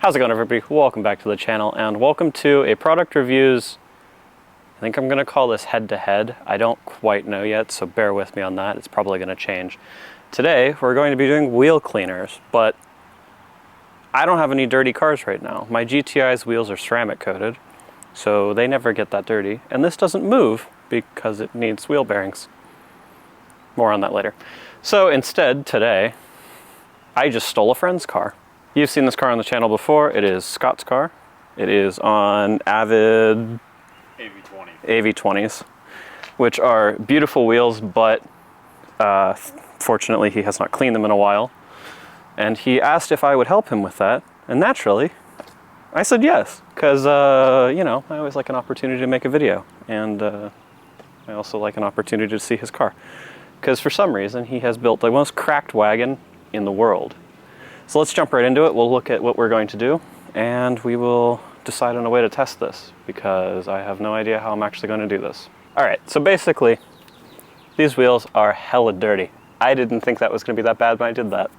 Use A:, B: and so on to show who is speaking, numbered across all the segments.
A: How's it going, everybody? Welcome back to the channel and welcome to a product reviews. I think I'm going to call this head-to-head. I don't quite know yet, so bear with me on that. It's probably going to change. Today we're going to be doing wheel cleaners, but I don't have any dirty cars right now. My GTI's wheels are ceramic coated, so they never get that dirty, and this doesn't move because it needs wheel bearings. More on that later. So instead, today, I just stole a friend's car. You've seen this car on the channel before. It is Scott's car. It is on Avid AV20s, which are beautiful wheels, but fortunately he has not cleaned them in a while. And he asked if I would help him with that, and naturally, I said yes, because, you know, I always like an opportunity to make a video, and I also like an opportunity to see his car. Because for some reason, he has built the most cracked wagon in the world. So let's jump right into it. We'll look at what we're going to do, and we will decide on a way to test this, because I have no idea how I'm actually going to do this. All right, so basically, these wheels are hella dirty. I didn't think that was going to be that bad when I did that.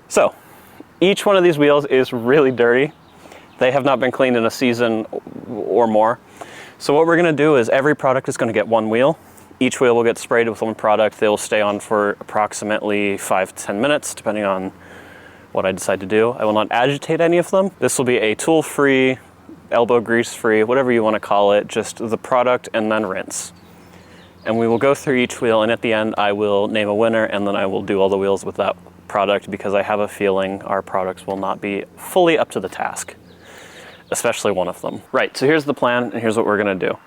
A: So, each one of these wheels is really dirty. They have not been cleaned in a season or more. So what we're going to do is every product is going to get one wheel. Each wheel will get sprayed with one product. They will stay on for approximately 5 to 10 minutes, depending on what I decide to do. I will not agitate any of them. This will be a tool-free, elbow grease-free, whatever you want to call it, just the product and then rinse. And we will go through each wheel, and at the end I will name a winner, and then I will do all the wheels with that product, because I have a feeling our products will not be fully up to the task, especially one of them. Right, so here's the plan, and here's what we're gonna do.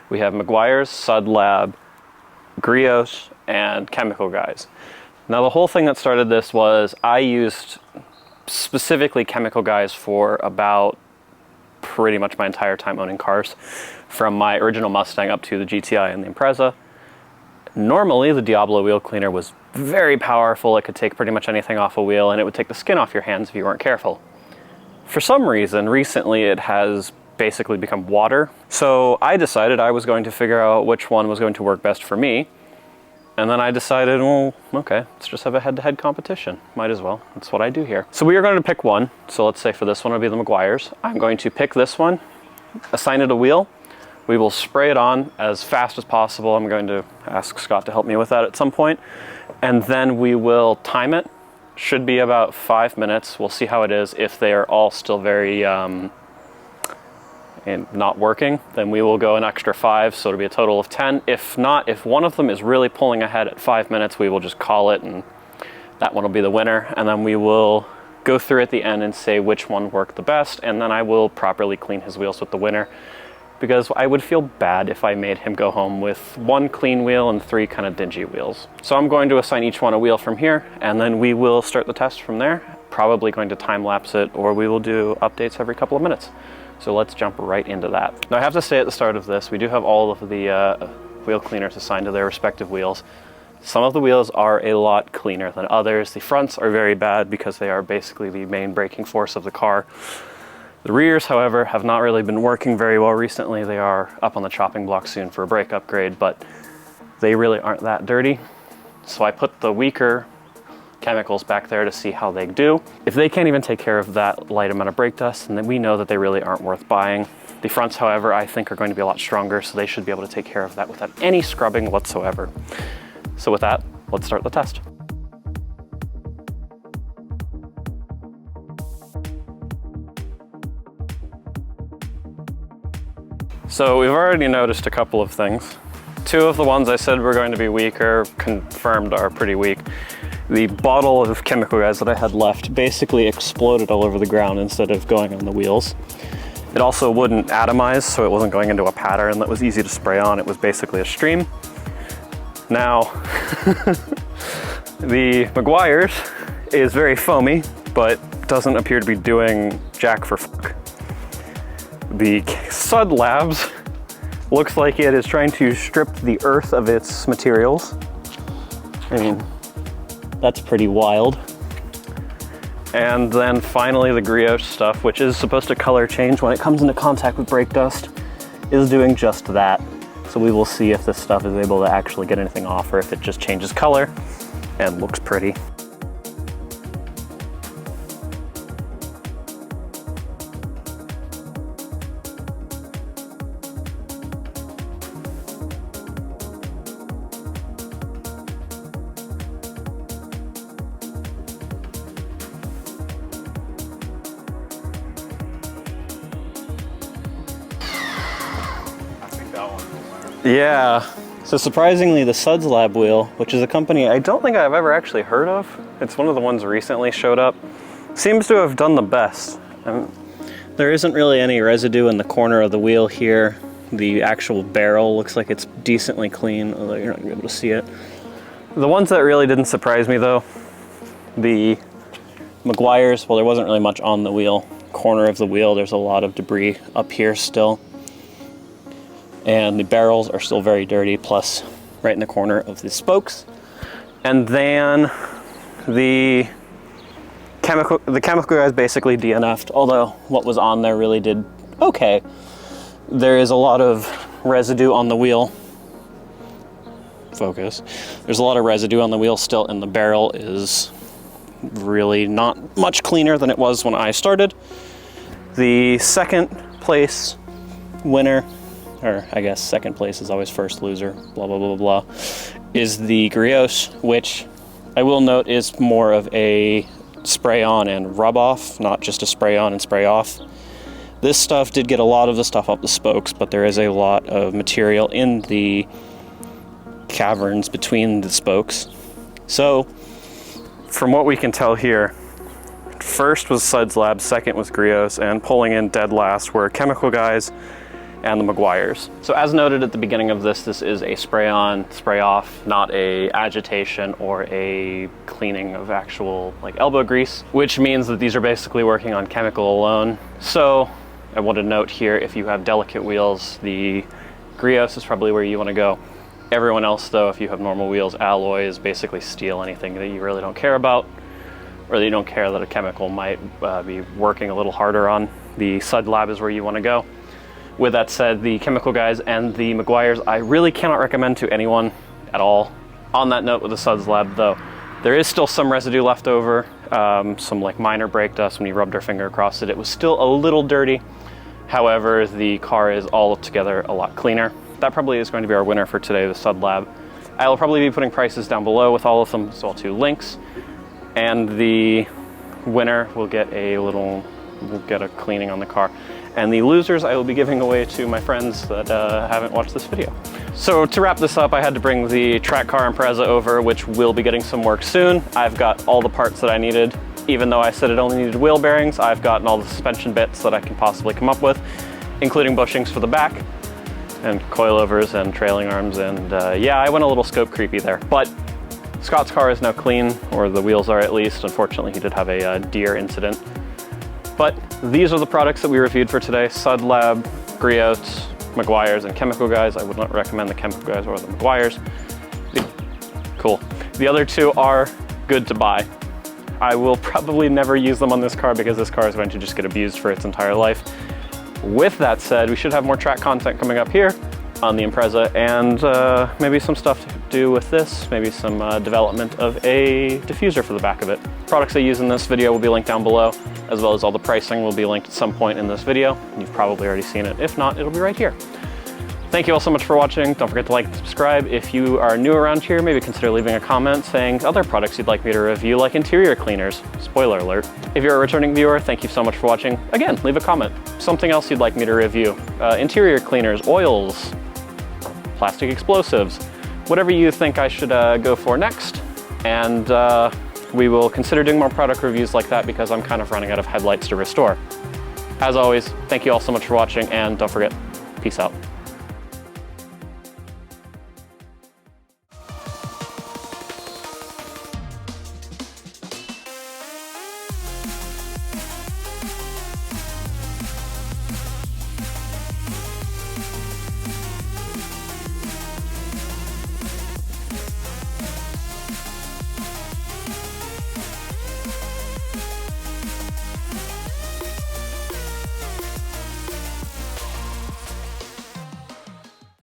A: We have Meguiar's, Sud Lab, Griot's, and Chemical Guys. Now the whole thing that started this was I used specifically Chemical Guys for about pretty much my entire time owning cars, from my original Mustang up to the GTI and the Impreza. Normally the Diablo wheel cleaner was very powerful. It could take pretty much anything off a wheel, and it would take the skin off your hands if you weren't careful. For some reason, recently it has basically become water. So I decided I was going to figure out which one was going to work best for me. And then I decided, well, okay, let's just have a head-to-head competition. Might as well. That's what I do here. So we are going to pick one. So let's say for this one, it'll be the Meguiar's. I'm going to pick this one, assign it a wheel. We will spray it on as fast as possible. I'm going to ask Scott to help me with that at some point. And then we will time it. Should be about 5 minutes. We'll see how it is. If they are all still very and not working, then we will go an extra 5, so it'll be a total of 10. If not, if one of them is really pulling ahead at 5 minutes, we will just call it, and that one will be the winner. And then we will go through at the end and say which one worked the best, and then I will properly clean his wheels with the winner, because I would feel bad if I made him go home with 1 clean wheel and 3 kind of dingy wheels. So I'm going to assign each one a wheel from here, and then we will start the test from there. Probably going to time lapse it, or we will do updates every couple of minutes. So let's jump right into that. Now I have to say at the start of this, we do have all of the wheel cleaners assigned to their respective wheels. Some of the wheels are a lot cleaner than others. The fronts are very bad because they are basically the main braking force of the car. The rears, however, have not really been working very well recently. They are up on the chopping block soon for a brake upgrade, but they really aren't that dirty. So I put the weaker chemicals back there to see how they do. If they can't even take care of that light amount of brake dust, then we know that they really aren't worth buying. The fronts, however, I think are going to be a lot stronger, so they should be able to take care of that without any scrubbing whatsoever. So with that, let's start the test. So we've already noticed a couple of things. 2 of the ones I said were going to be weaker, confirmed are pretty weak. The bottle of Chemical Guys that I had left basically exploded all over the ground instead of going on the wheels. It also wouldn't atomize, so it wasn't going into a pattern that was easy to spray on. It was basically a stream. Now, the Meguiar's is very foamy, but doesn't appear to be doing jack for fuck. The Sud Labs looks like it is trying to strip the earth of its materials. I mean, that's pretty wild. And then finally the Griot stuff, which is supposed to color change when it comes into contact with brake dust, is doing just that. So we will see if this stuff is able to actually get anything off, or if it just changes color and looks pretty. Yeah. So surprisingly, the Suds Lab wheel, which is a company I don't think I've ever actually heard of, it's one of the ones recently showed up, seems to have done the best. There isn't really any residue in the corner of the wheel here. The actual barrel looks like it's decently clean, although you're not gonna be able to see it. The ones that really didn't surprise me though, the Meguiar's, well, there wasn't really much on the wheel. Corner of the wheel, there's a lot of debris up here still. And the barrels are still very dirty, plus right in the corner of the spokes. And then the chemical guys basically DNF'd, although what was on there really did okay. There is a lot of residue on the wheel. Focus. There's a lot of residue on the wheel still, and the barrel is really not much cleaner than it was when I started. The second place winner, or I guess second place is always first loser, blah, blah, blah, blah, blah, is the Grios, which I will note is more of a spray on and rub off, not just a spray on and spray off. This stuff did get a lot of the stuff up the spokes, but there is a lot of material in the caverns between the spokes. So, from what we can tell here, first was Suds Lab, second was Grios, and pulling in dead last were Chemical Guys and the Meguiar's. So as noted at the beginning of this is a spray on, spray off, not a agitation or a cleaning of actual like elbow grease, which means that these are basically working on chemical alone. So I want to note here, if you have delicate wheels, the Grios is probably where you want to go. Everyone else though, if you have normal wheels, alloys, basically steel, anything that you really don't care about, or that you don't care that a chemical might be working a little harder on, the Sud Lab is where you want to go. With that said, the Chemical Guys and the Meguiar's I really cannot recommend to anyone at all. On that note with the Suds Lab though, there is still some residue left over, some like minor brake dust when you rubbed our finger across it. It was still a little dirty. However, the car is altogether a lot cleaner. That probably is going to be our winner for today, the Sud Lab. I will probably be putting prices down below with all of them, as well two links. And the winner will get a cleaning on the car. And the losers I will be giving away to my friends that haven't watched this video. So to wrap this up, I had to bring the track car Impreza over, which will be getting some work soon. I've got all the parts that I needed. Even though I said it only needed wheel bearings, I've gotten all the suspension bits that I can possibly come up with, including bushings for the back, and coilovers and trailing arms, and yeah, I went a little scope creepy there. But Scott's car is now clean, or the wheels are at least. Unfortunately, he did have a deer incident. But these are the products that we reviewed for today: Sud Lab, Grios, Meguiar's, and Chemical Guys. I would not recommend the Chemical Guys or the Meguiar's. Cool. The other two are good to buy. I will probably never use them on this car because this car is going to just get abused for its entire life. With that said, we should have more track content coming up here on the Impreza, and maybe some stuff to do with this, maybe some development of a diffuser for the back of it. Products I use in this video will be linked down below, as well as all the pricing will be linked at some point in this video. You've probably already seen it. If not, it'll be right here. Thank you all so much for watching. Don't forget to like and subscribe. If you are new around here, maybe consider leaving a comment saying other products you'd like me to review, like interior cleaners. Spoiler alert. If you're a returning viewer, thank you so much for watching. Again, leave a comment. Something else you'd like me to review. Interior cleaners, oils, plastic explosives, whatever you think I should go for next. And we will consider doing more product reviews like that because I'm kind of running out of headlights to restore. As always, thank you all so much for watching, and don't forget, peace out.